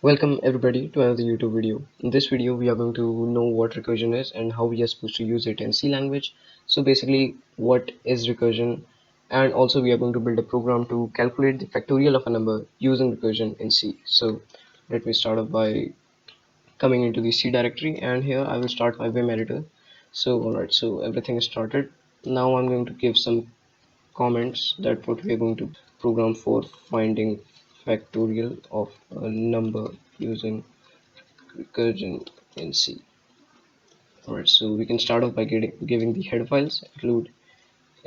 Welcome everybody to another YouTube video. In this video we are going to know what recursion is and how we are supposed to use it in C language. So basically what is recursion, and also we are going to build a program to calculate the factorial of a number using recursion in C. So let me start off by coming into the C directory, and here I will start my Vim editor. So alright, so everything is started. Now I'm going to give some comments that what we are going to program for finding factorial of a number using recursion in C. Alright, so we can start off by giving the header files, include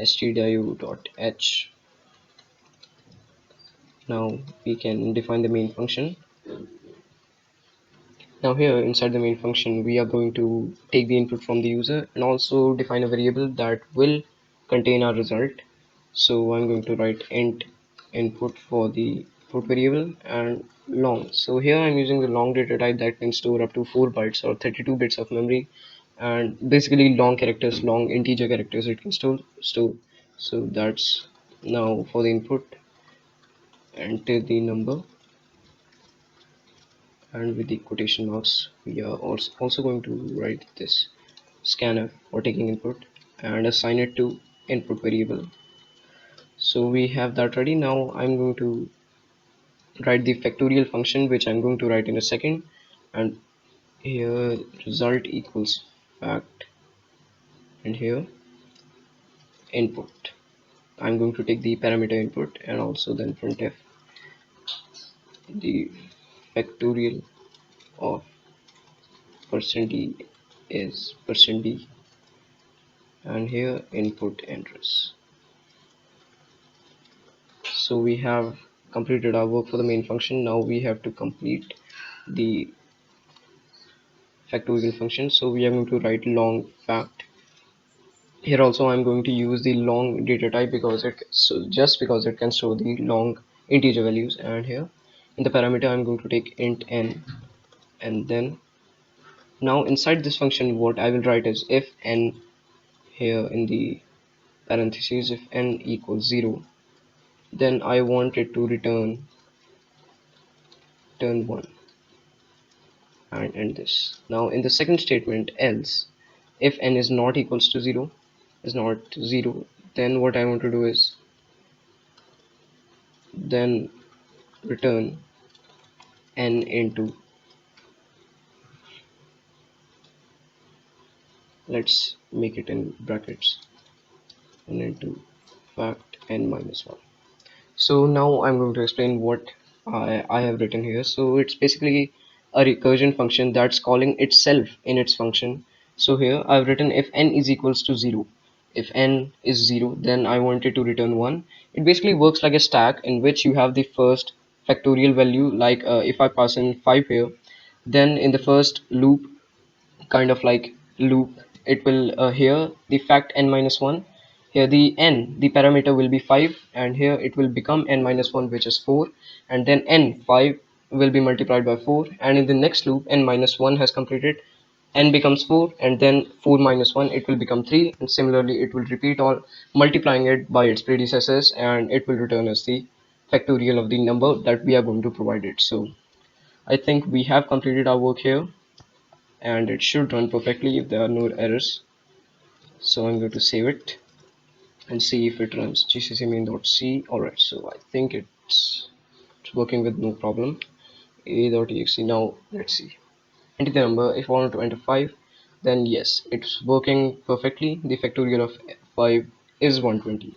stdio.h. Now we can define the main function. Now here inside the main function we are going to take the input from the user and also define a variable that will contain our result. So I'm going to write int input for the input variable and long. So here I'm using the long data type that can store up to 4 bytes or 32 bits of memory, and basically long characters, long integer characters it can store. So that's now for the input, enter the number, and with the quotation marks we are also going to write this scanf for taking input and assign it to input variable. So we have that ready. Now I'm going to write the factorial function, which I'm going to write in a second, and here result equals fact, and here input. I'm going to take the parameter input and also then printf the factorial of %d is %d, and here input address. So we have completed our work for the main function. Now we have to complete the factorial function. So we are going to write long fact. Here also I'm going to use the long data type because just because it can store the long integer values, and here in the parameter I'm going to take int n, and then now inside this function what I will write is if n, here in the parentheses, if n equals 0, then I want it to return 1 and end this. Now in the second statement, else, if n is not equals to 0, is not 0, then what I want to do is then return n into, let's make it in brackets, n into fact n minus 1. So now I'm going to explain what I have written here. So it's basically a recursion function that's calling itself in its function. So here I've written if n is equals to 0. If n is 0, then I want it to return 1. It basically works like a stack in which you have the first factorial value, like if I pass in 5 here, then in the first loop, kind of like loop, it will here the fact n minus 1, here the n, the parameter will be 5, and here it will become n minus 1, which is 4, and then n 5 will be multiplied by 4, and in the next loop n minus 1 has completed, n becomes 4, and then 4 minus 1 it will become 3, and similarly it will repeat all, multiplying it by its predecessors, and it will return us the factorial of the number that we are going to provide it. So I think we have completed our work here, and it should run perfectly if there are no errors. So I'm going to save it and see if it runs gcc main.c. Alright, so I think it's working with no problem. a.exe. Now let's see, enter the number. If I want to enter 5, then yes, it's working perfectly. The factorial of 5 is 120.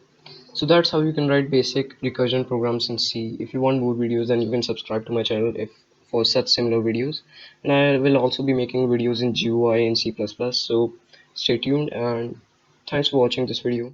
So that's how you can write basic recursion programs in C. If you want more videos, then you can subscribe to my channel if for such similar videos, and I will also be making videos in GUI and C++. So stay tuned, and thanks for watching this video.